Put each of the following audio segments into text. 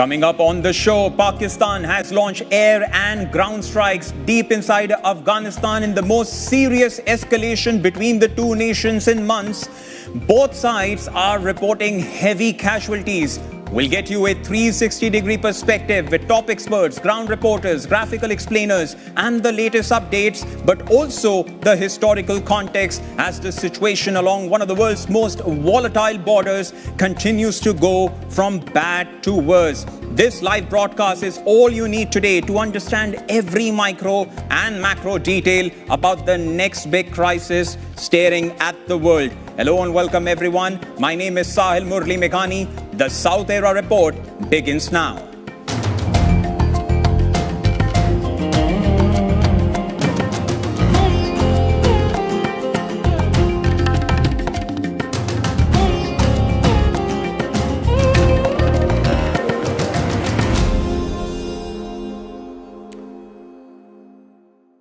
Coming up on the show, Pakistan has launched air and ground strikes deep inside Afghanistan in the most serious escalation between the two nations in months. Both sides are reporting heavy casualties. We'll get you a 360-degree perspective with top experts, ground reporters, graphical explainers, and the latest updates, but also the historical context as the situation along one of the world's most volatile borders continues to go from bad to worse. This live broadcast is all you need today to understand every micro and macro detail about the next big crisis staring at the world. Hello and welcome everyone. My name is Sahil Murli Meghani. The South Era Report begins now.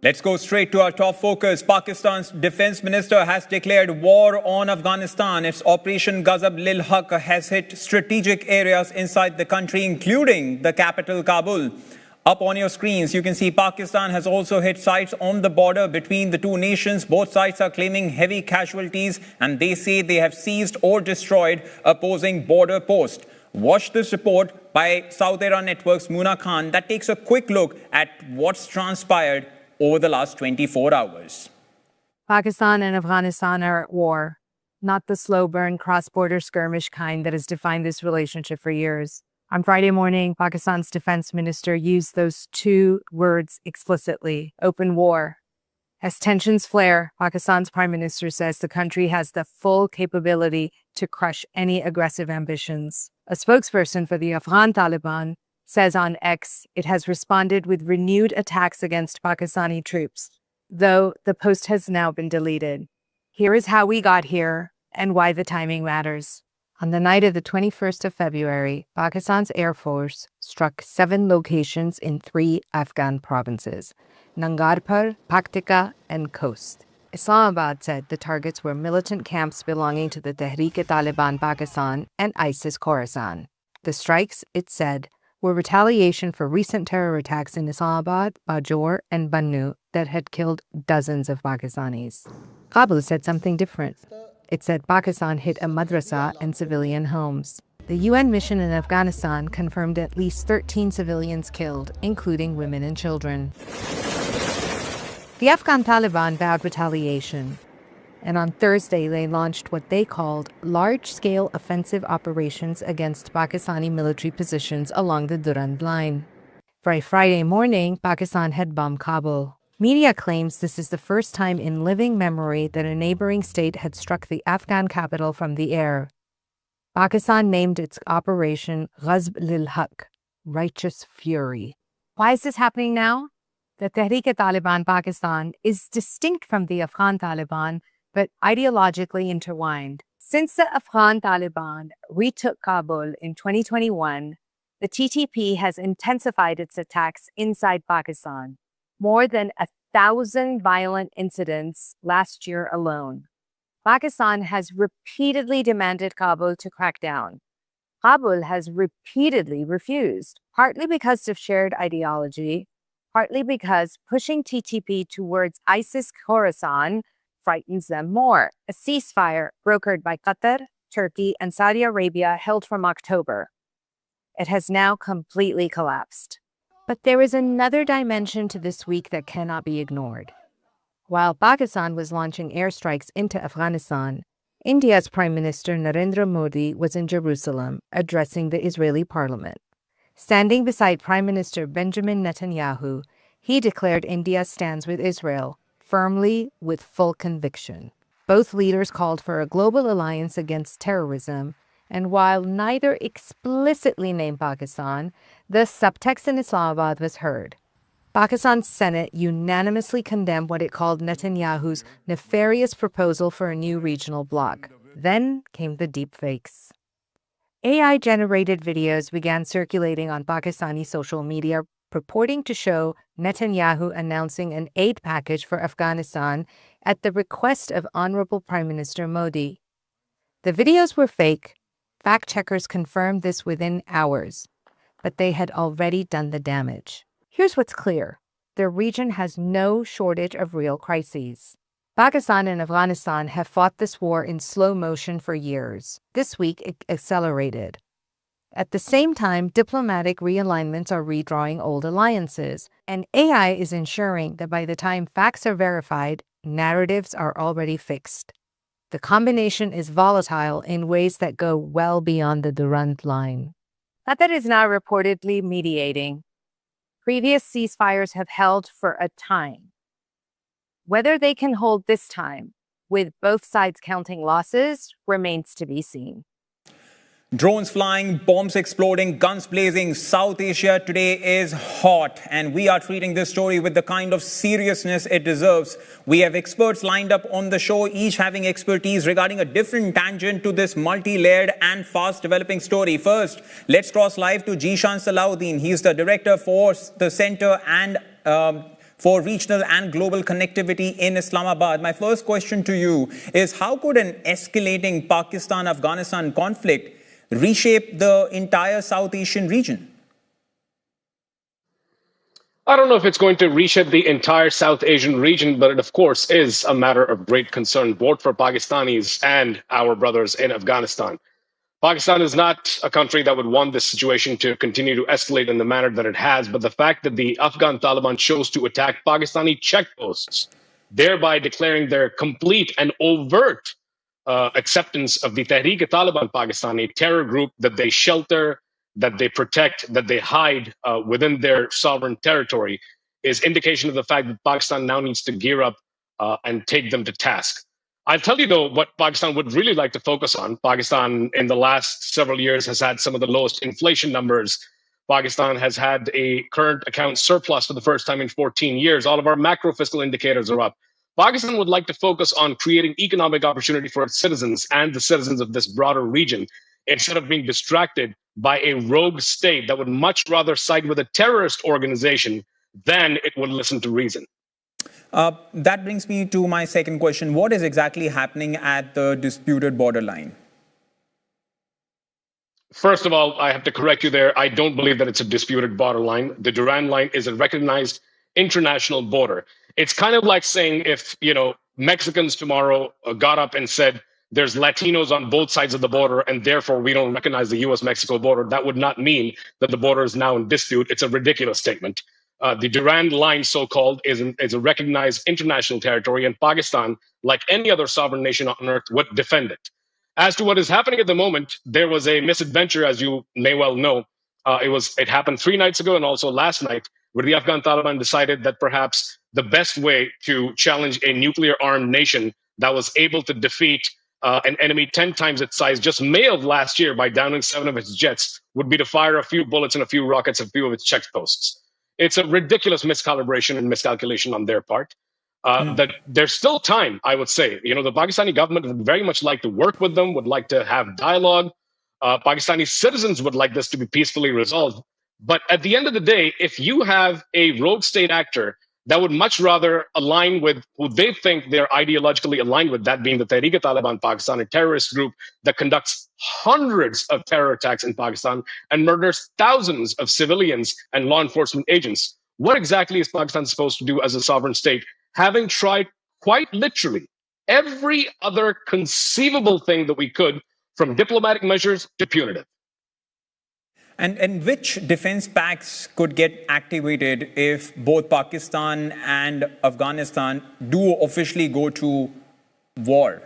Let's go straight to our top focus. Pakistan's defense minister has declared war on Afghanistan. Its Operation Ghazab Lil Haq has hit strategic areas inside the country, including the capital, Kabul. Up on your screens, you can see Pakistan has also hit sites on the border between the two nations. Both sides are claiming heavy casualties, and they say they have seized or destroyed opposing border posts. Watch this report by South Era Network's Muna Khan that takes a quick look at what's transpired over the last 24 hours. Pakistan and Afghanistan are at war, not the slow burn cross-border skirmish kind that has defined this relationship for years. On Friday morning, Pakistan's defense minister used those two words explicitly: open war. As tensions flare, Pakistan's prime minister says the country has the full capability to crush any aggressive ambitions. A spokesperson for the Afghan Taliban says on X it has responded with renewed attacks against Pakistani troops, though the post has now been deleted. Here is how we got here and why the timing matters. On the night of the 21st of February, Pakistan's Air Force struck 7 locations in 3 Afghan provinces: Nangarhar, Paktika, and Khost. Islamabad said the targets were militant camps belonging to the Tehrik-e-Taliban Pakistan and ISIS Khorasan. The strikes, it said, were retaliation for recent terror attacks in Islamabad, Bajaur, and Bannu that had killed dozens of Pakistanis. Kabul said something different. It said Pakistan hit a madrasa and civilian homes. The UN mission in Afghanistan confirmed at least 13 civilians killed, including women and children. The Afghan Taliban vowed retaliation, and on Thursday they launched what they called large-scale offensive operations against Pakistani military positions along the Durand Line. By Friday morning, Pakistan had bombed Kabul. Media claims this is the first time in living memory that a neighboring state had struck the Afghan capital from the air. Pakistan named its operation Ghazab Lil Haq, righteous fury. Why is this happening now? The Tehrik-e-Taliban Pakistan is distinct from the Afghan Taliban, but ideologically intertwined. Since the Afghan Taliban retook Kabul in 2021, the TTP has intensified its attacks inside Pakistan. More than 1,000 violent incidents last year alone. Pakistan has repeatedly demanded Kabul to crack down. Kabul has repeatedly refused, partly because of shared ideology, partly because pushing TTP towards ISIS Khorasan frightens them more. A ceasefire brokered by Qatar, Turkey, and Saudi Arabia held from October. It has now completely collapsed. But there is another dimension to this week that cannot be ignored. While Pakistan was launching airstrikes into Afghanistan, India's Prime Minister Narendra Modi was in Jerusalem addressing the Israeli parliament. Standing beside Prime Minister Benjamin Netanyahu, he declared India stands with Israel, firmly, with full conviction. Both leaders called for a global alliance against terrorism, and while neither explicitly named Pakistan, the subtext in Islamabad was heard. Pakistan's Senate unanimously condemned what it called Netanyahu's nefarious proposal for a new regional bloc. Then came the deepfakes. AI-generated videos began circulating on Pakistani social media, purporting to show Netanyahu announcing an aid package for Afghanistan at the request of Honorable Prime Minister Modi. The videos were fake. Fact-checkers confirmed this within hours. but they had already done the damage. Here's what's clear. The region has no shortage of real crises. Pakistan and Afghanistan have fought this war in slow motion for years. This week, it accelerated. At the same time, diplomatic realignments are redrawing old alliances, and AI is ensuring that by the time facts are verified, narratives are already fixed. The combination is volatile in ways that go well beyond the Durand line. Qatar is now reportedly mediating. Previous ceasefires have held for a time. Whether they can hold this time, with both sides counting losses, remains to be seen. Drones flying, bombs exploding, guns blazing. South Asia today is hot, and we are treating this story with the kind of seriousness it deserves. We have experts lined up on the show, each having expertise regarding a different tangent to this multi-layered and fast-developing story. First, let's cross live to Jishan Salahuddin. He's the director for the Center and for Regional and Global Connectivity in Islamabad. My first question to you is, how could an escalating Pakistan-Afghanistan conflict reshape the entire South Asian region? I don't know if it's going to reshape the entire South Asian region, but it, of course, is a matter of great concern, both for Pakistanis and our brothers in Afghanistan. Pakistan is not a country that would want this situation to continue to escalate in the manner that it has, but the fact that the Afghan Taliban chose to attack Pakistani checkposts, thereby declaring their complete and overt acceptance of the Tehreek-e-Taliban Pakistani terror group that they shelter, that they protect, that they hide within their sovereign territory is indication of the fact that Pakistan now needs to gear up and take them to task. I'll tell you, though, what Pakistan would really like to focus on. Pakistan, in the last several years, has had some of the lowest inflation numbers. Pakistan has had a current account surplus for the first time in 14 years. All of our macro fiscal indicators are up. Pakistan would like to focus on creating economic opportunity for its citizens and the citizens of this broader region, instead of being distracted by a rogue state that would much rather side with a terrorist organization than it would listen to reason. That brings me to my second question. What is exactly happening at the disputed borderline? First of all, I have to correct you there. I don't believe that it's a disputed borderline. The Durand line is a recognized international border. It's kind of like saying if, Mexicans tomorrow got up and said there's Latinos on both sides of the border and therefore we don't recognize the US-Mexico border. That would not mean that the border is now in dispute. It's a ridiculous statement. The Durand line, so-called, is a recognized international territory, and Pakistan, like any other sovereign nation on earth, would defend it. As to what is happening at the moment, there was a misadventure, as you may well know. It happened 3 nights ago and also last night, where the Afghan Taliban decided that perhaps the best way to challenge a nuclear-armed nation that was able to defeat an enemy 10 times its size just May of last year by downing 7 of its jets would be to fire a few bullets and a few rockets at a few of its checkposts. It's a ridiculous miscalibration and miscalculation on their part. That there's still time, I would say. The Pakistani government would very much like to work with them, would like to have dialogue. Pakistani citizens would like this to be peacefully resolved. But at the end of the day, if you have a rogue state actor that would much rather align with who they think they're ideologically aligned with, that being the Tehreek-e-Taliban Pakistan, a terrorist group that conducts hundreds of terror attacks in Pakistan and murders thousands of civilians and law enforcement agents, what exactly is Pakistan supposed to do as a sovereign state, having tried quite literally every other conceivable thing that we could, from diplomatic measures to punitive? And which defense pacts could get activated if both Pakistan and Afghanistan do officially go to war?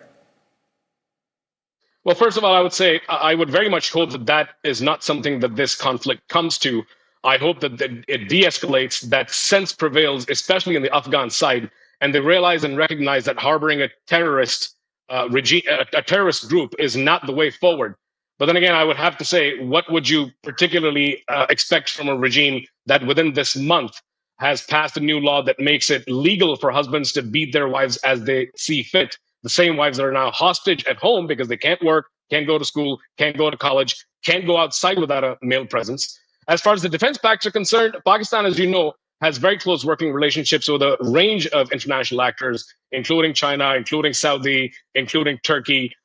Well, first of all, I would say I would very much hope that that is not something that this conflict comes to. I hope that it de-escalates, that sense prevails, especially on the Afghan side, and they realize and recognize that harboring a terrorist a terrorist group is not the way forward. But then again, I would have to say, what would you particularly expect from a regime that within this month has passed a new law that makes it legal for husbands to beat their wives as they see fit? The same wives that are now hostage at home because they can't work, can't go to school, can't go to college, can't go outside without a male presence. As far as the defense pacts are concerned, Pakistan, as you know, has very close working relationships with a range of international actors, including China, including Saudi, including Turkey,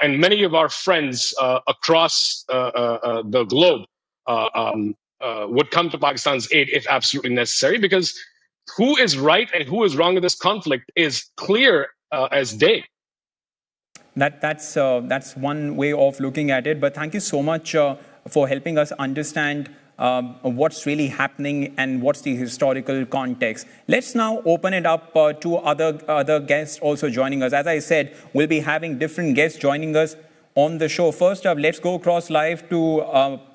and many of our friends across the globe would come to Pakistan's aid if absolutely necessary, because who is right and who is wrong in this conflict is clear as day. That's one way of looking at it. But thank you so much for helping us understand what's really happening and what's the historical context. Let's now open it up to other guests also joining us. As I said, we'll be having different guests joining us on the show. First up, let's go across live to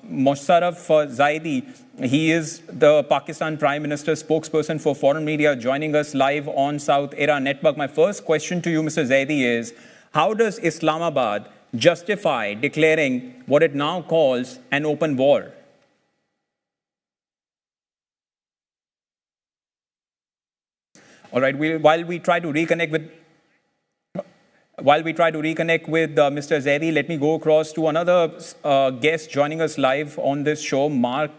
Mosharraf Zaidi. He is the Pakistan Prime Minister spokesperson for foreign media, joining us live on South Era Network. My first question to you, Mr. Zaidi, is how does Islamabad justify declaring what it now calls an open war? All right, while we try to reconnect with Mr. Zaidi, let me go across to another guest joining us live on this show. Mark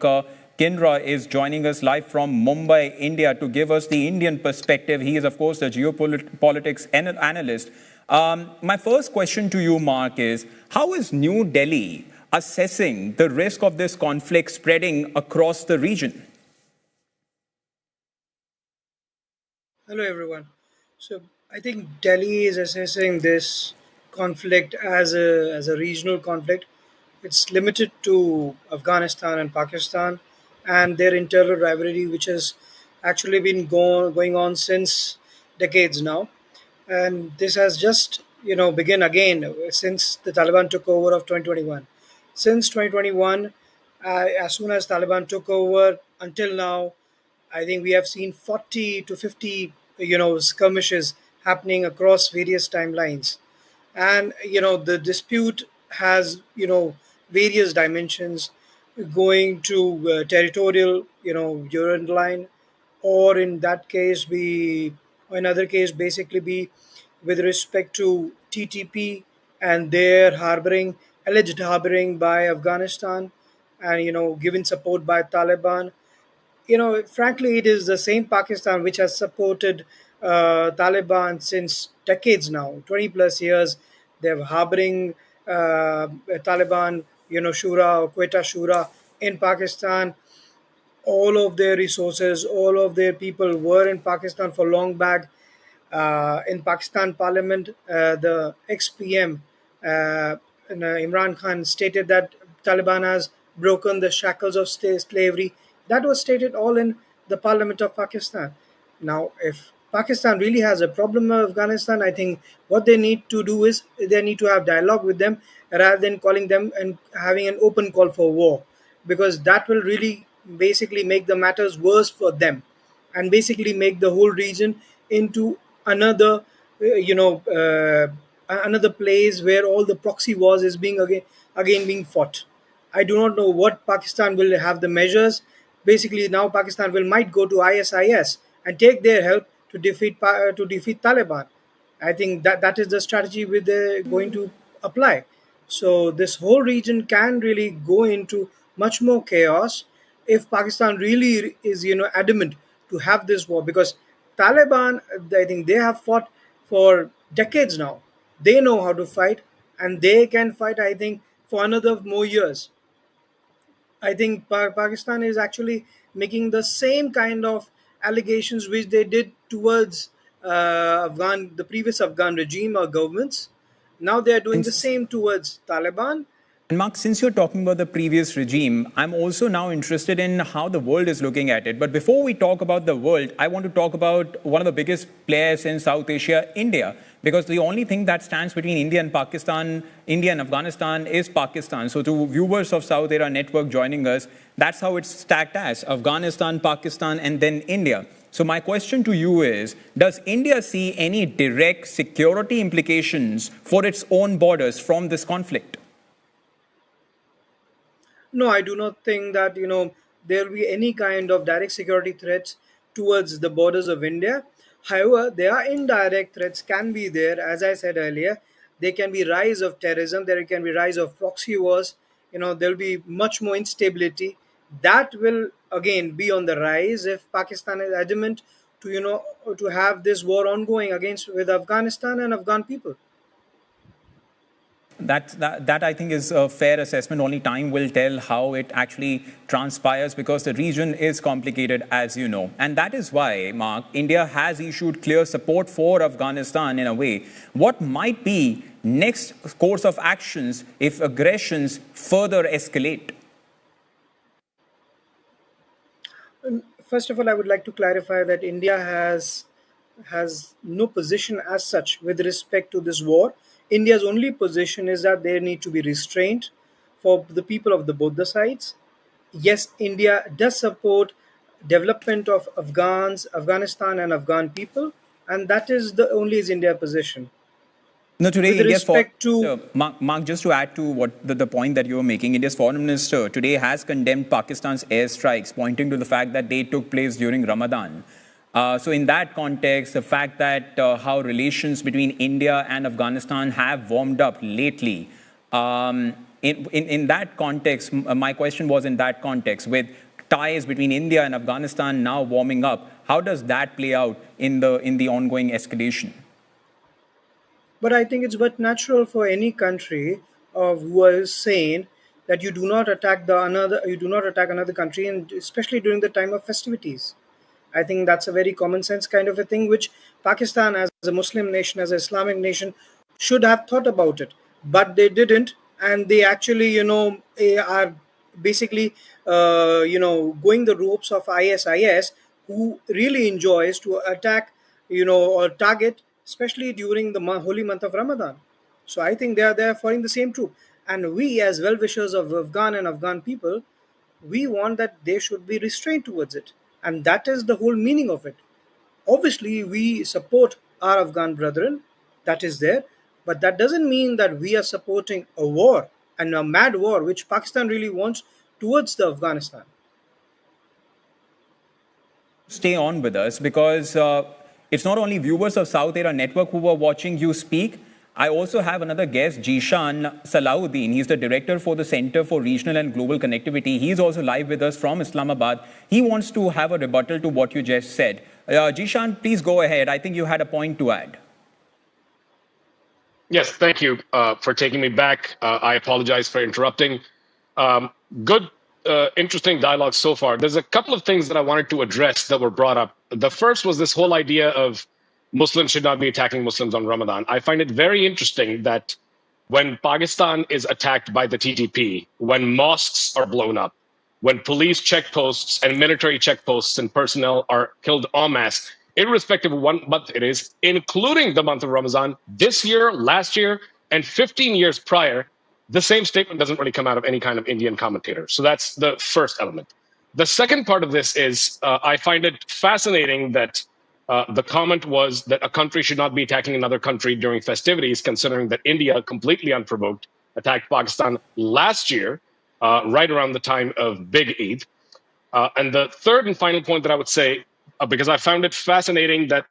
Kindra is joining us live from Mumbai, India, to give us the Indian perspective. He is, of course, a geopolitics analyst. My first question to you, Mark, is how is New Delhi assessing the risk of this conflict spreading across the region? Hello, everyone. So I think Delhi is assessing this conflict as a regional conflict. It's limited to Afghanistan and Pakistan and their internal rivalry, which has actually been going on since decades now. And this has just begin again since the Taliban took over of 2021. Since 2021, as soon as Taliban took over until now, I think we have seen 40 to 50, skirmishes happening across various timelines. And, the dispute has, various dimensions going to territorial, urine line, or in that case or another case, basically be with respect to TTP and their alleged harboring by Afghanistan and, given support by Taliban. Frankly, it is the same Pakistan which has supported Taliban since decades now, 20 plus years. They're harboring Taliban, Shura or Quetta Shura in Pakistan. All of their resources, all of their people were in Pakistan for long back. In Pakistan Parliament, the ex-PM Imran Khan stated that Taliban has broken the shackles of slavery. That was stated all in the Parliament of Pakistan. Now, if Pakistan really has a problem with Afghanistan, I think what they need to do is they need to have dialogue with them rather than calling them and having an open call for war, because that will really basically make the matters worse for them and basically make the whole region into another another place where all the proxy wars is being again being fought. I do not know what Pakistan will have the measures. Basically, now Pakistan might go to ISIS and take their help to defeat Taliban. I think that is the strategy they're going to apply. So this whole region can really go into much more chaos if Pakistan really is adamant to have this war, because Taliban, I think they have fought for decades now. They know how to fight, and they can fight, I think, for another more years. I think Pakistan is actually making the same kind of allegations which they did towards the previous Afghan regime or governments. Now they are doing the same towards Taliban. And Mark, since you're talking about the previous regime, I'm also now interested in how the world is looking at it. But before we talk about the world, I want to talk about one of the biggest players in South Asia, India. Because the only thing that stands between India and Pakistan, India and Afghanistan, is Pakistan. So to viewers of South Era Network joining us, that's how it's stacked as Afghanistan, Pakistan, and then India. So my question to you is, does India see any direct security implications for its own borders from this conflict? No, I do not think that there will be any kind of direct security threats towards the borders of India. However, there are indirect threats can be there. As I said earlier, there can be rise of terrorism. There can be rise of proxy wars. There will be much more instability. That will again be on the rise if Pakistan is adamant to to have this war ongoing against with Afghanistan and Afghan people. That I think is a fair assessment. Only time will tell how it actually transpires, because the region is complicated, as you know. And that is why, Mark, India has issued clear support for Afghanistan in a way. What might be next course of actions if aggressions further escalate? First of all, I would like to clarify that India has no position as such with respect to this war. India's only position is that there need to be restraint for the people of both the sides. Yes, India does support development of Afghanistan and Afghan people, and that is the only is India position. No, today With India's respect to Mark, just to add to what the point that you were making, India's foreign minister today has condemned Pakistan's airstrikes, pointing to the fact that they took place during Ramadan. So in that context, the fact that how relations between India and Afghanistan have warmed up lately, in that context, my question was in that context, with ties between India and Afghanistan now warming up, how does that play out in the ongoing escalation? But I think it's but natural for any country who is saying that you do not attack another country, and especially during the time of festivities. I think that's a very common sense kind of a thing, which Pakistan, as a Muslim nation, as an Islamic nation, should have thought about it, but they didn't, and they actually, are basically, going the ropes of ISIS, who really enjoys to attack, or target, especially during the holy month of Ramadan. So I think they are there following the same troop, and we, as well wishers of Afghan people, we want that they should be restrained towards it, and that is the whole meaning of it. Obviously, we support our Afghan brethren, that is there, but that doesn't mean that we are supporting a war, and a mad war which Pakistan really wants towards the Afghanistan. Stay on with us, because it's not only viewers of South Asia Network who are watching you speak. I also have another guest, Jishan Salahuddin. He's the director for the Center for Regional and Global Connectivity. He's also live with us from Islamabad. He wants to have a rebuttal to what you just said. Jishan, please go ahead. I think you had a point to add. Yes, thank you for taking me back. I apologize for interrupting. Good, interesting dialogue so far. There's a couple of things that I wanted to address that were brought up. The first was this whole idea of Muslims should not be attacking Muslims on Ramadan. I find it very interesting that when Pakistan is attacked by the TTP, when mosques are blown up, when police checkposts and military checkposts and personnel are killed en masse, irrespective of what month it is, including the month of Ramadan, this year, last year, and 15 years prior, the same statement doesn't really come out of any kind of Indian commentator. So that's the first element. The second part of this is I find it fascinating that the comment was that a country should not be attacking another country during festivities, considering that India, completely unprovoked, attacked Pakistan last year, right around the time of Big Eid. And the third and final point that I would say, because I found it fascinating that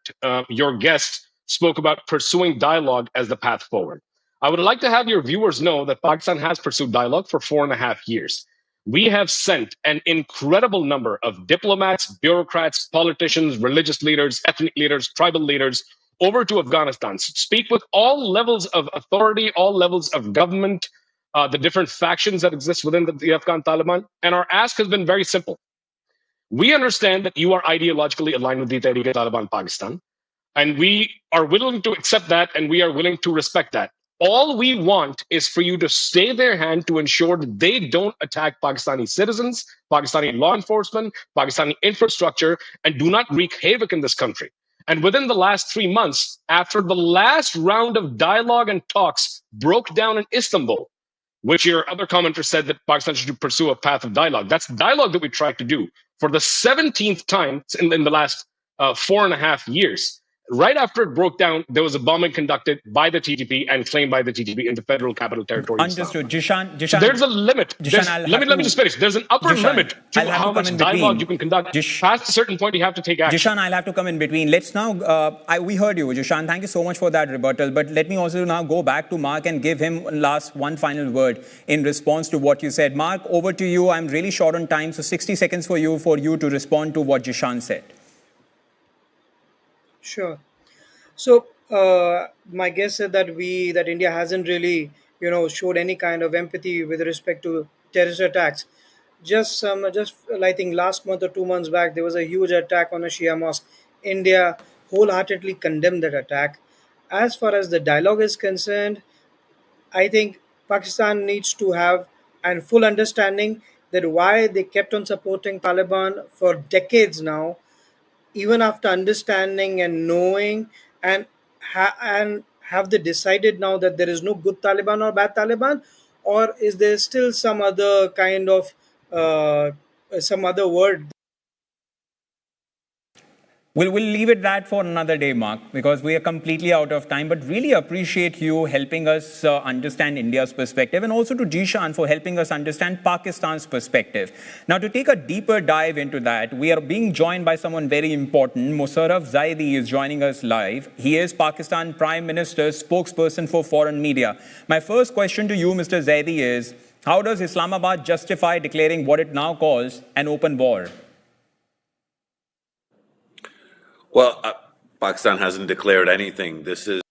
your guest spoke about pursuing dialogue as the path forward. I would like to have your viewers know that Pakistan has pursued dialogue for 4.5 years. We have sent an incredible number of diplomats, bureaucrats, politicians, religious leaders, ethnic leaders, tribal leaders over to Afghanistan to speak with all levels of authority, all levels of government, the different factions that exist within the Afghan Taliban. And our ask has been very simple. We understand that you are ideologically aligned with the Tehreek-e-Taliban Pakistan, and we are willing to accept that, and we are willing to respect that. All we want is for you to stay their hand to ensure that they don't attack Pakistani citizens, Pakistani law enforcement, Pakistani infrastructure, and do not wreak havoc in this country. And within the last 3 months, after the last round of dialogue and talks broke down in Istanbul, which your other commenter said that Pakistan should pursue a path of dialogue. That's dialogue that we tried to do for the 17th time in the last 4.5 years. Right after it broke down, there was a bombing conducted by the TTP and claimed by the TTP in the Federal Capital Territory. Understood. Jishan, there's a limit. Let me just finish. There's an upper limit to how much dialogue you can conduct. Past a certain point, you have to take action. Jishan, I'll have to come in between. Let's now, we heard you, Jishan. Thank you so much for that rebuttal. But let me also now go back to Mark and give him one final word in response to what you said. Mark, over to you. I'm really short on time, so 60 seconds for you to respond to what Jishan said. Sure. So my guess said that India hasn't really, showed any kind of empathy with respect to terrorist attacks. Just I think last month or 2 months back, there was a huge attack on a Shia mosque. India wholeheartedly condemned that attack. As far as the dialogue is concerned, I think Pakistan needs to have a full understanding that why they kept on supporting Taliban for decades now, even after understanding and knowing, and have they decided now that there is no good Taliban or bad Taliban, or is there still some other kind of some other word? We'll leave it that for another day, Mark, because we are completely out of time. But really appreciate you helping us understand India's perspective, and also to Jishan for helping us understand Pakistan's perspective. Now, to take a deeper dive into that, we are being joined by someone very important. Musharraf Zaidi is joining us live. He is Pakistan Prime Minister's spokesperson for foreign media. My first question to you, Mr. Zaidi, is how does Islamabad justify declaring what it now calls an open war? Well, Pakistan hasn't declared anything. This is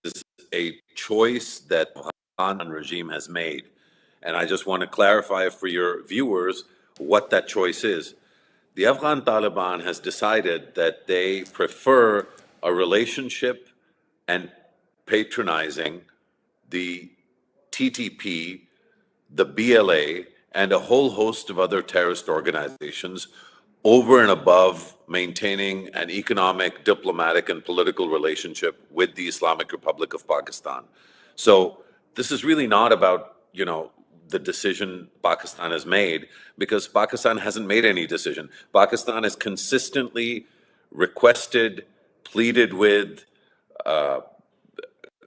a choice that the Afghan regime has made. And I just want to clarify for your viewers what that choice is. The Afghan Taliban has decided that they prefer a relationship and patronizing the TTP, the BLA, and a whole host of other terrorist organizations over and above maintaining an economic, diplomatic, and political relationship with the Islamic Republic of Pakistan. So this is really not about, the decision Pakistan has made, because Pakistan hasn't made any decision. Pakistan has consistently requested, pleaded with,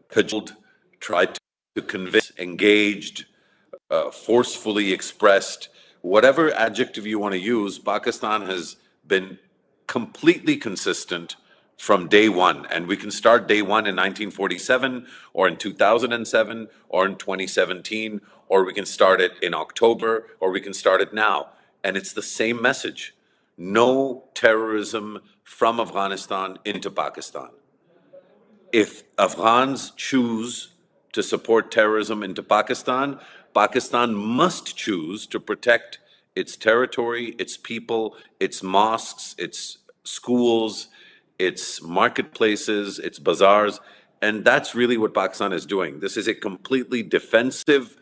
cajoled, tried to convince, engaged, forcefully expressed, whatever adjective you want to use. Pakistan has been completely consistent from day one. And we can start day one in 1947, or in 2007, or in 2017, or we can start it in October, or we can start it now. And it's the same message. No terrorism from Afghanistan into Pakistan. If Afghans choose to support terrorism into Pakistan, Pakistan must choose to protect its territory, its people, its mosques, its schools, its marketplaces, its bazaars. And that's really what Pakistan is doing. This is a completely defensive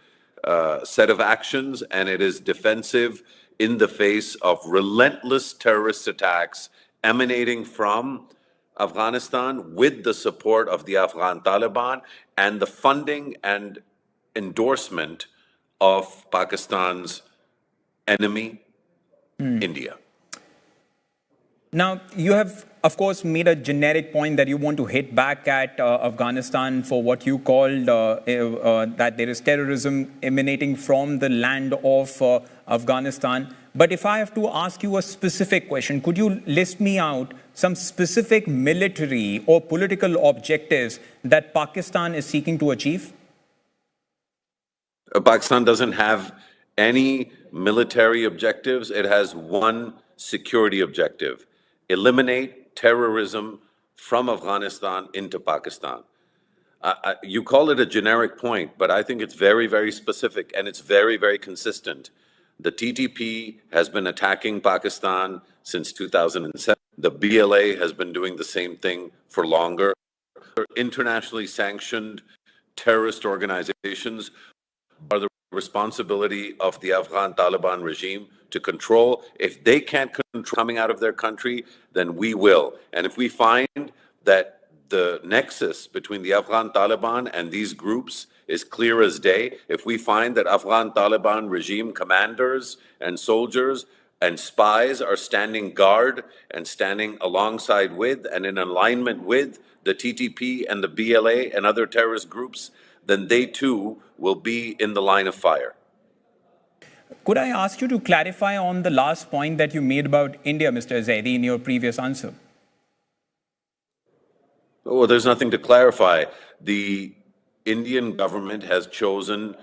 set of actions, and it is defensive in the face of relentless terrorist attacks emanating from Afghanistan, with the support of the Afghan Taliban and the funding and endorsement of Pakistan's enemy, India. Now, you have, of course, made a generic point that you want to hit back at Afghanistan for what you called that there is terrorism emanating from the land of Afghanistan. But if I have to ask you a specific question, could you list me out some specific military or political objectives that Pakistan is seeking to achieve? Pakistan doesn't have any military objectives. It has one security objective: eliminate terrorism from Afghanistan into Pakistan. You call it a generic point, but I think it's very, very specific, and it's very, very consistent. The TTP has been attacking Pakistan since 2007. The BLA has been doing the same thing for longer. Internationally sanctioned terrorist organizations are the responsibility of the Afghan Taliban regime to control. If they can't control coming out of their country, then we will. And if we find that the nexus between the Afghan Taliban and these groups is clear as day, if we find that Afghan Taliban regime commanders and soldiers and spies are standing guard and standing alongside with and in alignment with the TTP and the BLA and other terrorist groups, then they too will be in the line of fire. Could I ask you to clarify on the last point that you made about India, Mr. Zaidi, in your previous answer? Oh, there's nothing to clarify. The Indian government has chosen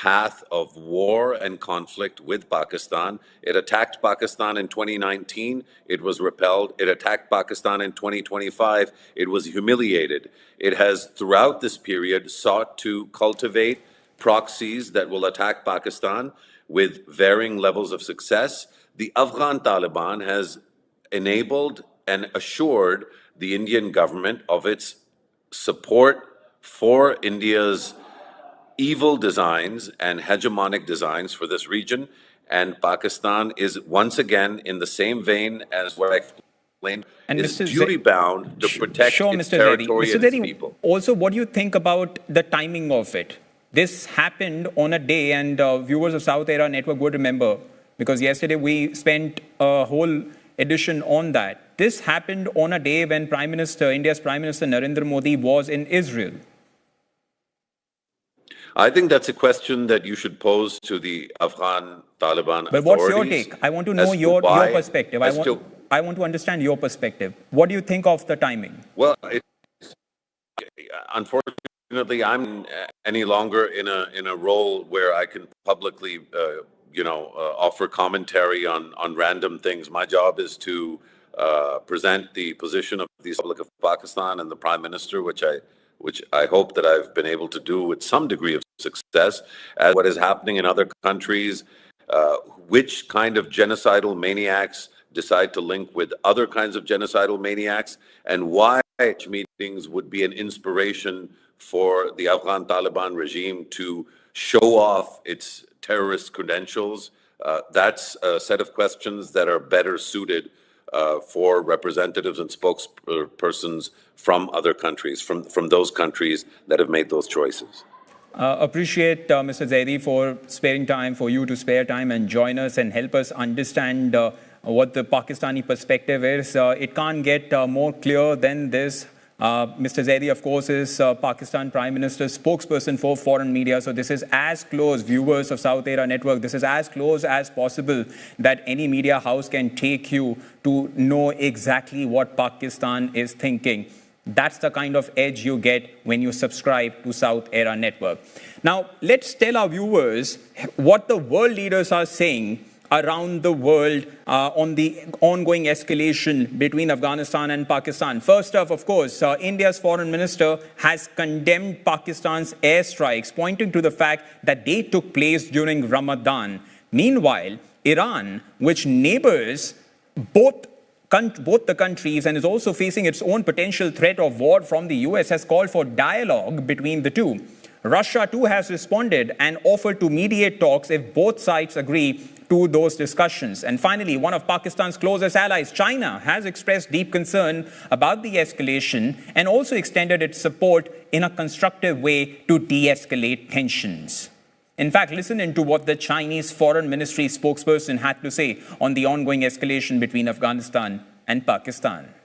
path of war and conflict with Pakistan. It attacked Pakistan in 2019. It was repelled. It attacked Pakistan in 2025. It was humiliated. It has, throughout this period, sought to cultivate proxies that will attack Pakistan with varying levels of success. The Afghan Taliban has enabled and assured the Indian government of its support for India's evil designs and hegemonic designs for this region. And Pakistan is once again in the same vein as what I explained, and is Mr. duty-bound to protect sure, its Mr. territory and its Zedi, people. also, what do you think about the timing of it? This happened on a day, and viewers of South Era Network would remember, because yesterday we spent a whole edition on that. This happened on a day when India's Prime Minister Narendra Modi was in Israel. I think that's a question that you should pose to the Afghan Taliban authorities. But what's your take? I want to know your perspective. I want to understand your perspective. What do you think of the timing? Well, unfortunately, I'm any longer in a role where I can publicly, offer commentary on random things. My job is to present the position of the Republic of Pakistan and the Prime Minister, which I hope that I've been able to do with some degree of success, as what is happening in other countries, which kind of genocidal maniacs decide to link with other kinds of genocidal maniacs, and why meetings would be an inspiration for the Afghan Taliban regime to show off its terrorist credentials. That's a set of questions that are better suited for representatives and spokespersons from other countries, from those countries that have made those choices. Appreciate, Mr. Zaidi, for sparing time, for you to spare time and join us and help us understand what the Pakistani perspective is. It can't get more clear than this. Mr. Zaidi, of course, is Pakistan Prime Minister's spokesperson for foreign media. So this is as close, viewers of South Era Network, this is as close as possible that any media house can take you to know exactly what Pakistan is thinking. That's the kind of edge you get when you subscribe to South Era Network. Now, let's tell our viewers what the world leaders are saying around the world on the ongoing escalation between Afghanistan and Pakistan. First off, of course, India's foreign minister has condemned Pakistan's airstrikes, pointing to the fact that they took place during Ramadan. Meanwhile, Iran, which neighbors both the countries and is also facing its own potential threat of war from the US, has called for dialogue between the two. Russia, too, has responded and offered to mediate talks if both sides agree to those discussions. And finally, one of Pakistan's closest allies, China, has expressed deep concern about the escalation and also extended its support in a constructive way to de-escalate tensions. In fact, listen into what the Chinese Foreign Ministry spokesperson had to say on the ongoing escalation between Afghanistan and Pakistan.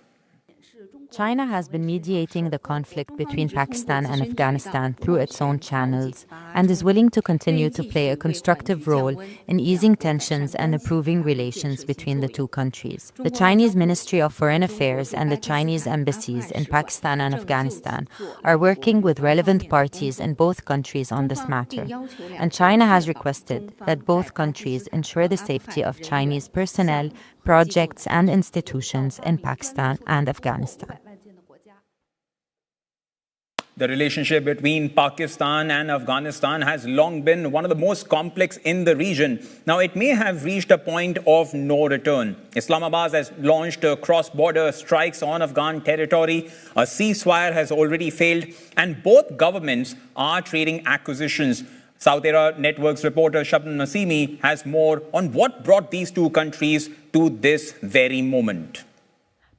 China has been mediating the conflict between Pakistan and Afghanistan through its own channels and is willing to continue to play a constructive role in easing tensions and improving relations between the two countries. The Chinese Ministry of Foreign Affairs and the Chinese embassies in Pakistan and Afghanistan are working with relevant parties in both countries on this matter, and China has requested that both countries ensure the safety of Chinese personnel, projects and institutions in Pakistan and Afghanistan. The relationship between Pakistan and Afghanistan has long been one of the most complex in the region. Now, it may have reached a point of no return. Islamabad has launched cross-border strikes on Afghan territory. A ceasefire has already failed, and both governments are trading acquisitions. South Era Network's reporter Shabnam Nasimi has more on what brought these two countries to this very moment.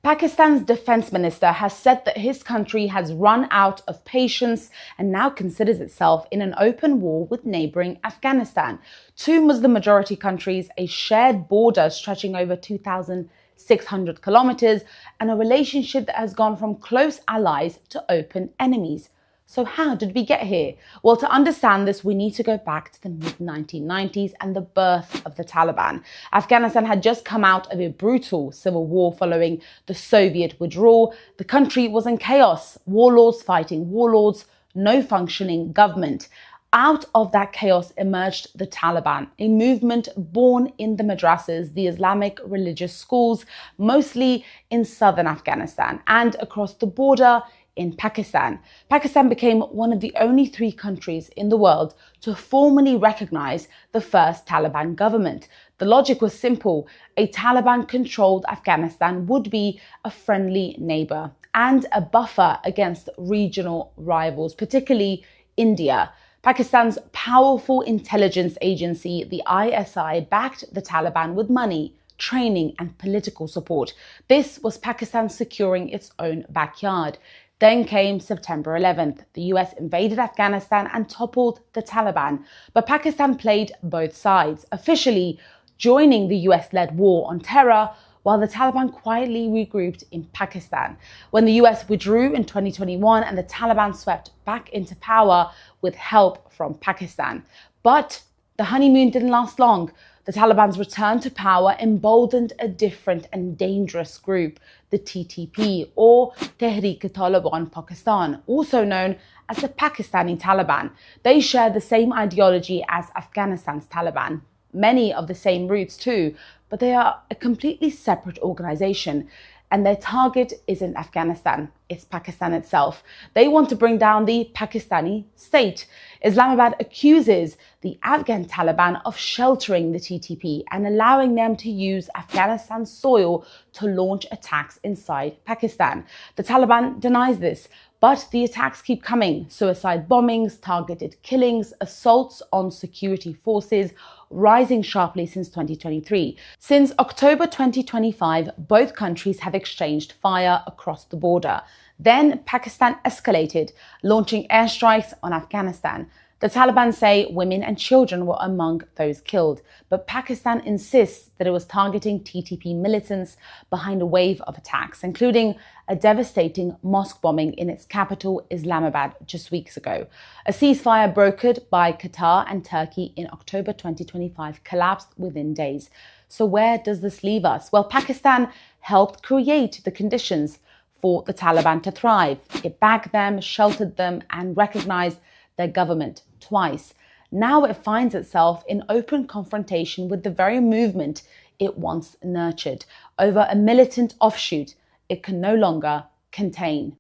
Pakistan's defense minister has said that his country has run out of patience and now considers itself in an open war with neighboring Afghanistan. Two Muslim-majority countries, a shared border stretching over 2,600 kilometers, and a relationship that has gone from close allies to open enemies. So how did we get here? Well, to understand this, we need to go back to the mid-1990s and the birth of the Taliban. Afghanistan had just come out of a brutal civil war following the Soviet withdrawal. The country was in chaos, warlords fighting warlords, no functioning government. Out of that chaos emerged the Taliban, a movement born in the madrasas, the Islamic religious schools, mostly in southern Afghanistan and across the border in Pakistan. Pakistan became one of the only 3 countries in the world to formally recognize the first Taliban government. The logic was simple. A Taliban-controlled Afghanistan would be a friendly neighbor and a buffer against regional rivals, particularly India. Pakistan's powerful intelligence agency, the ISI, backed the Taliban with money, training, and political support. This was Pakistan securing its own backyard. Then came September 11th. The US invaded Afghanistan and toppled the Taliban. But Pakistan played both sides, officially joining the US-led war on terror, while the Taliban quietly regrouped in Pakistan. When the US withdrew in 2021 and the Taliban swept back into power with help from Pakistan. But the honeymoon didn't last long. The Taliban's return to power emboldened a different and dangerous group, the TTP, or Tehreek-e-Taliban Pakistan, also known as the Pakistani Taliban. They share the same ideology as Afghanistan's Taliban, many of the same roots too, but they are a completely separate organization. And their target isn't Afghanistan, it's Pakistan itself. They want to bring down the Pakistani state. Islamabad accuses the Afghan Taliban of sheltering the TTP and allowing them to use Afghanistan's soil to launch attacks inside Pakistan. The Taliban denies this, but the attacks keep coming. Suicide bombings, targeted killings, assaults on security forces, rising sharply since 2023. Since October 2025, both countries have exchanged fire across the border. Then Pakistan escalated, launching airstrikes on Afghanistan. The Taliban say women and children were among those killed, but Pakistan insists that it was targeting TTP militants behind a wave of attacks, including a devastating mosque bombing in its capital, Islamabad, just weeks ago. A ceasefire brokered by Qatar and Turkey in October 2025 collapsed within days. So where does this leave us? Well, Pakistan helped create the conditions for the Taliban to thrive. It backed them, sheltered them, and recognized their government twice. Now it finds itself in open confrontation with the very movement it once nurtured over a militant offshoot it can no longer contain.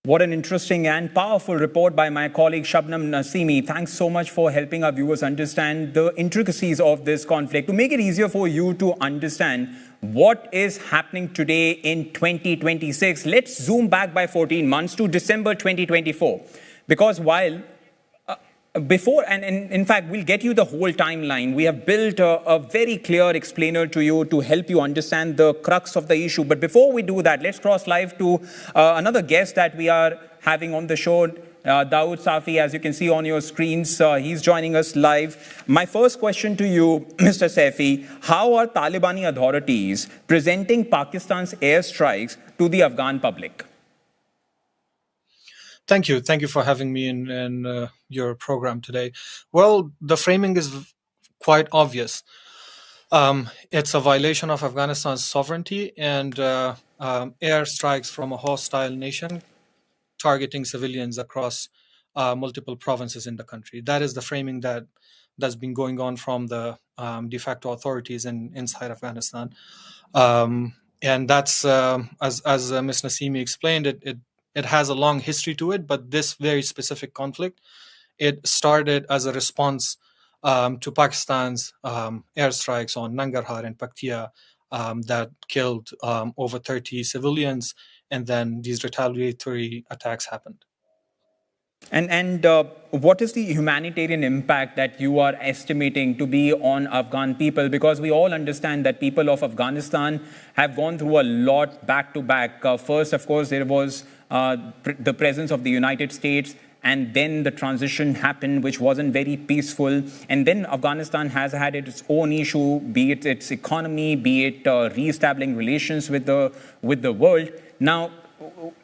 What an interesting and powerful report by my colleague Shabnam Nasimi. Thanks so much for helping our viewers understand the intricacies of this conflict. To make it easier for you to understand what is happening today in 2026, let's zoom back by 14 months to December 2024. Because while before, and in fact, we'll get you the whole timeline. We have built a very clear explainer to you to help you understand the crux of the issue. But before we do that, let's cross live to another guest that we are having on the show, Dawood Safi, as you can see on your screens. He's joining us live. My first question to you, Mr. Safi, how are Talibani authorities presenting Pakistan's airstrikes to the Afghan public? Thank you. Thank you for having me in your program today. Well, the framing is quite obvious. It's a violation of Afghanistan's sovereignty and airstrikes from a hostile nation targeting civilians across multiple provinces in the country. That is the framing that's been going on from the de facto authorities inside Afghanistan. And that's, as Ms. Nasimi explained, it has a long history to it, but this very specific conflict, it started as a response to Pakistan's airstrikes on Nangarhar and Paktia that killed over 30 civilians, and then these retaliatory attacks happened. And what is the humanitarian impact that you are estimating to be on Afghan people? Because we all understand that people of Afghanistan have gone through a lot back to back. First, of course, there was the presence of the United States, and then the transition happened, which wasn't very peaceful. And then Afghanistan has had its own issue, be it its economy, be it re-establishing relations with the world. Now,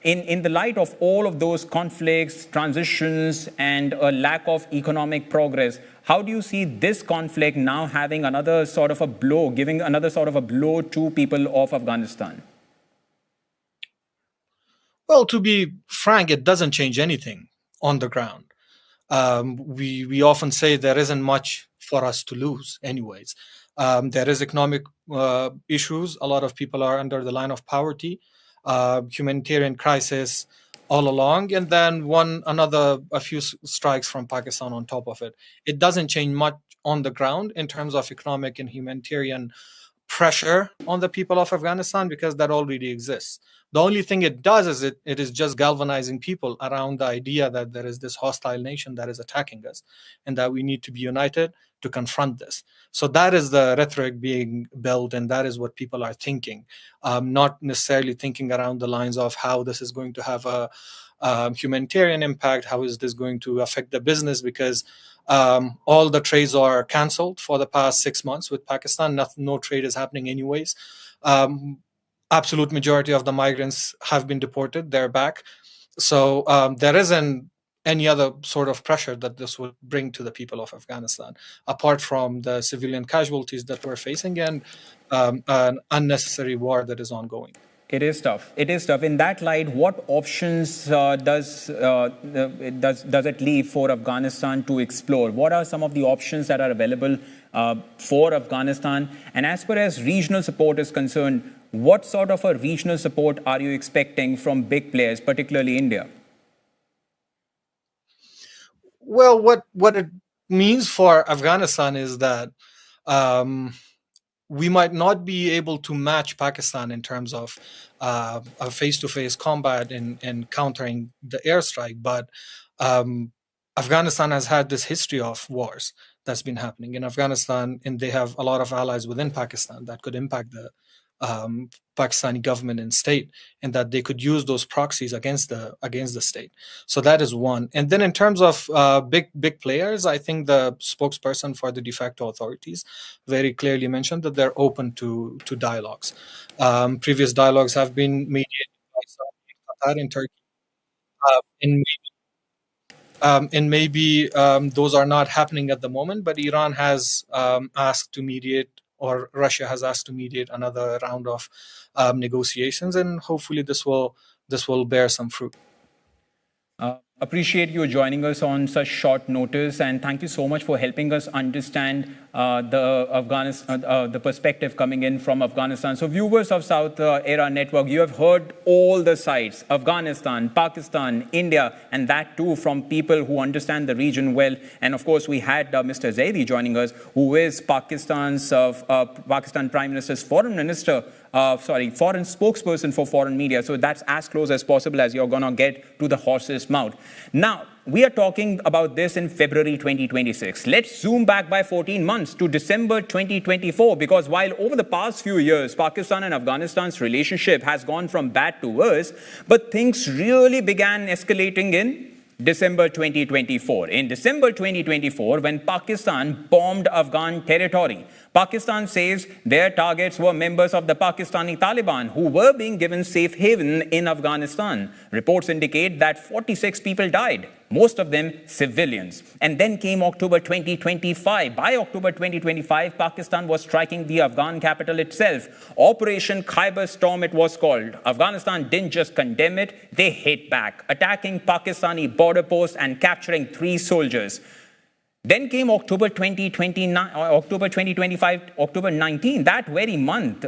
in the light of all of those conflicts, transitions, and a lack of economic progress, how do you see this conflict now having another sort of a blow, giving another sort of a blow to people of Afghanistan? Well, to be frank, it doesn't change anything on the ground. we often say there isn't much for us to lose anyways. There is economic issues. A lot of people are under the line of poverty, humanitarian crisis all along, and then a few strikes from Pakistan on top of it. It doesn't change much on the ground in terms of economic and humanitarian pressure on the people of Afghanistan, because that already exists. The only thing it does is it is just galvanizing people around the idea that there is this hostile nation that is attacking us and that we need to be united to confront this. So that is the rhetoric being built, and that is what people are thinking, not necessarily thinking around the lines of how this is going to have a humanitarian impact, how is this going to affect the business, because all the trades are cancelled for the past 6 months with Pakistan. No trade is happening anyways. Absolute majority of the migrants have been deported. They're back. So there isn't any other sort of pressure that this would bring to the people of Afghanistan, apart from the civilian casualties that we're facing and an unnecessary war that is ongoing. It is tough. It is tough. In that light, what options does it leave for Afghanistan to explore? What are some of the options that are available for Afghanistan? And as far as regional support is concerned, what sort of a regional support are you expecting from big players, particularly India? Well, what it means for Afghanistan is that we might not be able to match Pakistan in terms of a face-to-face combat in countering the airstrike, but Afghanistan has had this history of wars that's been happening in Afghanistan, and they have a lot of allies within Pakistan that could impact the Pakistani government and state, and that they could use those proxies against the state. So that is one. And then in terms of big players, I think the spokesperson for the de facto authorities very clearly mentioned that they're open to dialogues. Previous dialogues have been mediated by Qatar and Turkey, and maybe those are not happening at the moment, but Iran has asked to mediate, or Russia has asked to mediate another round of negotiations, and hopefully this will bear some fruit. Appreciate you joining us on such short notice, and thank you so much for helping us understand the perspective coming in from Afghanistan. So viewers of South Era Network, you have heard all the sides: Afghanistan, Pakistan, India, and that too from people who understand the region well. And of course, we had Mr. Zaidi joining us, who is Pakistan Prime Minister's foreign spokesperson for foreign media. So that's as close as possible as you're going to get to the horse's mouth. Now, we are talking about this in February 2026. Let's zoom back by 14 months to December 2024, because while over the past few years, Pakistan and Afghanistan's relationship has gone from bad to worse, but things really began escalating in December 2024. In December 2024, when Pakistan bombed Afghan territory, Pakistan says their targets were members of the Pakistani Taliban who were being given safe haven in Afghanistan. Reports indicate that 46 people died, most of them civilians. And then came October 2025. By October 2025, Pakistan was striking the Afghan capital itself. Operation Khyber Storm it was called. Afghanistan didn't just condemn it, they hit back, attacking Pakistani border posts and capturing 3 soldiers. Then came October 19. That very month,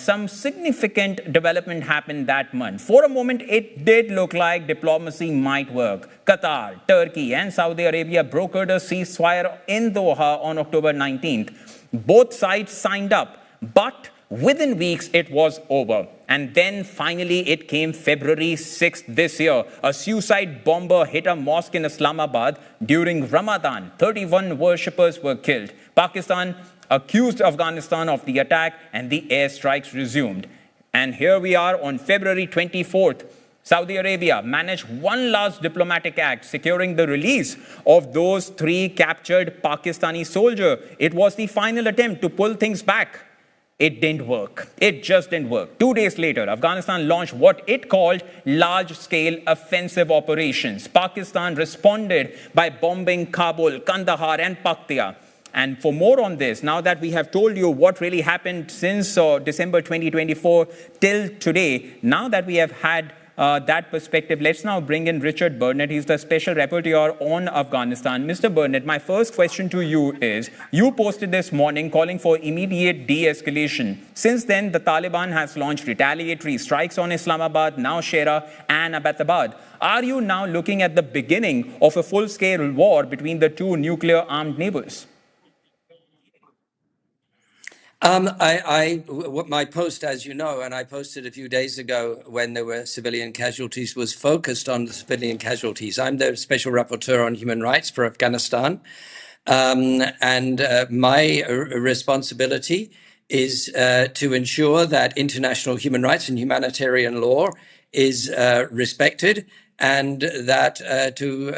some significant development happened that month. For a moment, it did look like diplomacy might work. Qatar, Turkey, and Saudi Arabia brokered a ceasefire in Doha on October 19th. Both sides signed up, but within weeks, it was over. And then finally, it came February 6th this year. A suicide bomber hit a mosque in Islamabad during Ramadan. 31 worshippers were killed. Pakistan accused Afghanistan of the attack, and the airstrikes resumed. And here we are on February 24th. Saudi Arabia managed one last diplomatic act, securing the release of those 3 captured Pakistani soldiers. It was the final attempt to pull things back. It didn't work. It just didn't work. 2 days later, Afghanistan launched what it called large-scale offensive operations. Pakistan responded by bombing Kabul, Kandahar, and Paktia. And for more on this, now that we have told you what really happened since December 2024 till today, now that we have had that perspective, let's now bring in Richard Burnett. He's the Special Rapporteur on Afghanistan. Mr. Burnett, my first question to you is, you posted this morning calling for immediate de-escalation. Since then, the Taliban has launched retaliatory strikes on Islamabad, now Shera and Abbottabad. Are you now looking at the beginning of a full-scale war between the two nuclear-armed neighbors? My post, as you know, and I posted a few days ago when there were civilian casualties, was focused on the civilian casualties. I'm the Special Rapporteur on Human Rights for Afghanistan. My responsibility is to ensure that international human rights and humanitarian law is respected, and that to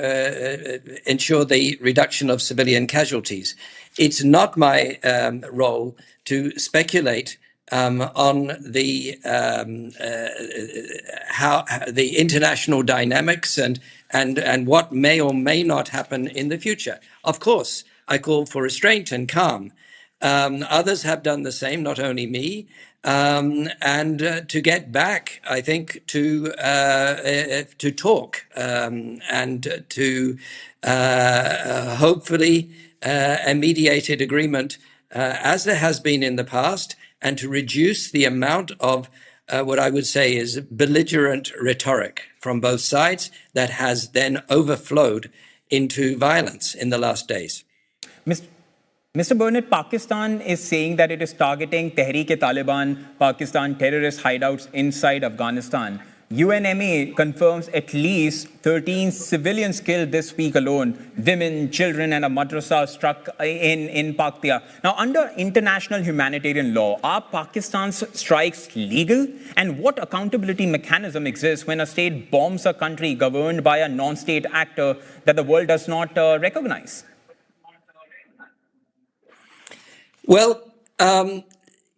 ensure the reduction of civilian casualties. It's not my role to speculate on the how the international dynamics and what may or may not happen in the future. Of course, I call for restraint and calm. Others have done the same, not only me. To get back, I think, to talk and to hopefully a mediated agreement, as there has been in the past, and to reduce the amount of what I would say is belligerent rhetoric from both sides that has then overflowed into violence in the last days. Mr. Burnett, Pakistan is saying that it is targeting Tehreek-e-Taliban, Pakistan terrorist hideouts inside Afghanistan. UNMA confirms at least 13 civilians killed this week alone, women, children, and a madrasa struck in Paktia. Now, under international humanitarian law, are Pakistan's strikes legal? And what accountability mechanism exists when a state bombs a country governed by a non-state actor that the world does not recognize? Well,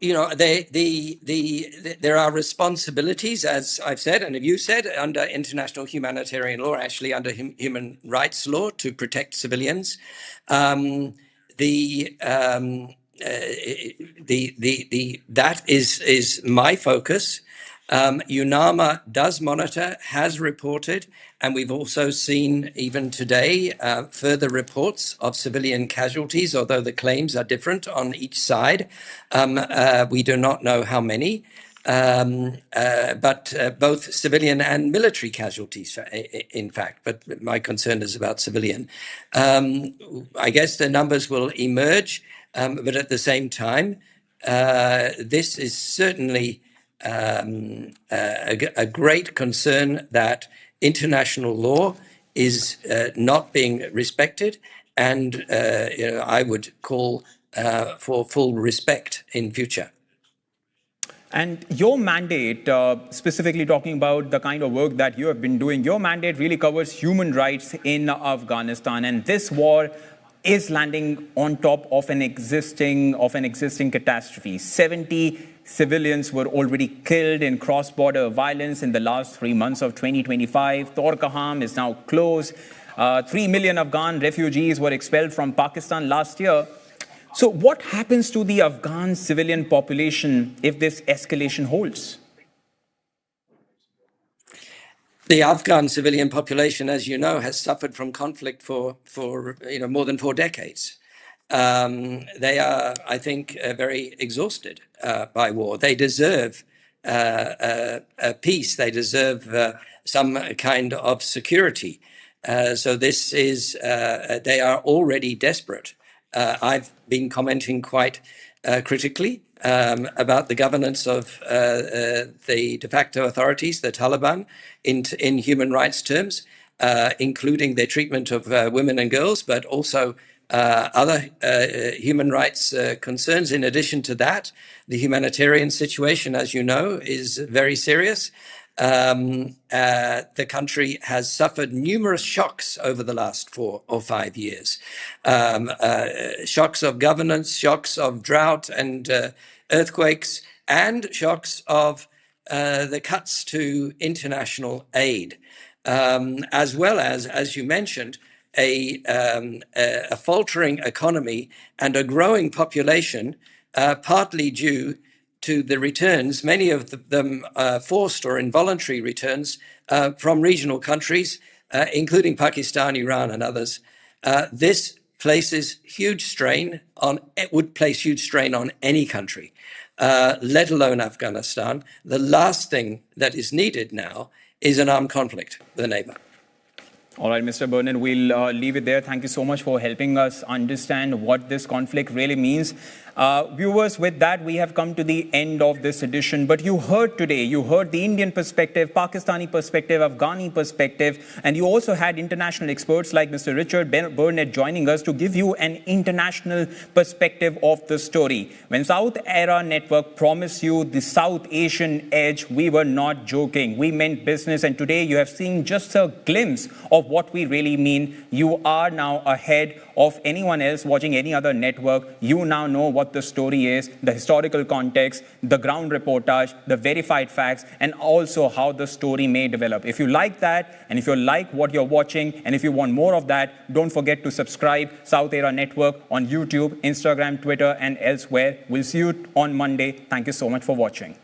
you know, there are responsibilities, as I've said, and you said, under international humanitarian law, actually under human rights law, to protect civilians. That is my focus. UNAMA does monitor, has reported, and we've also seen even today further reports of civilian casualties, although the claims are different on each side. We do not know how many, but both civilian and military casualties, in fact, but my concern is about civilian. I guess the numbers will emerge, but at the same time, this is certainly a great concern that international law is not being respected, and I would call for full respect in future. And your mandate, specifically talking about the kind of work that you have been doing, your mandate really covers human rights in Afghanistan, and this war is landing on top of an existing catastrophe. 70 civilians were already killed in cross-border violence in the last 3 months of 2025. Torkaham is now closed. 3 million Afghan refugees were expelled from Pakistan last year. So what happens to the Afghan civilian population if this escalation holds? The Afghan civilian population, as you know, has suffered from conflict for more than 4 decades. They are, I think, very exhausted by war. They deserve a peace. They deserve some kind of security. So this is, they are already desperate. I've been commenting quite critically about the governance of the de facto authorities, the Taliban, in human rights terms, including their treatment of women and girls, but also other human rights concerns. In addition to that, the humanitarian situation, as you know, is very serious. The country has suffered numerous shocks over the last 4 or 5 years. Shocks of governance, shocks of drought and earthquakes, and shocks of the cuts to international aid, as well as you mentioned, a faltering economy and a growing population, partly due to the returns, many of them forced or involuntary returns from regional countries, including Pakistan, Iran, and others. This places huge strain on, it would place huge strain on any country, let alone Afghanistan. The last thing that is needed now is an armed conflict with a neighbor. All right, Mr. Burnett, we'll leave it there. Thank you so much for helping us understand what this conflict really means. Viewers, with that, we have come to the end of this edition. But you heard today, you heard the Indian perspective, Pakistani perspective, Afghani perspective, and you also had international experts like Mr. Richard Burnett joining us to give you an international perspective of the story. When South Era Network promised you the South Asian edge, we were not joking. We meant business, and today you have seen just a glimpse of what we really mean. You are now ahead of anyone else watching any other network. You now know what the story is, the historical context, the ground reportage, the verified facts, and also how the story may develop. If you like that, and if you like what you're watching, and if you want more of that, don't forget to subscribe South Era Network on YouTube, Instagram, Twitter, and elsewhere. We'll see you on Monday. Thank you so much for watching.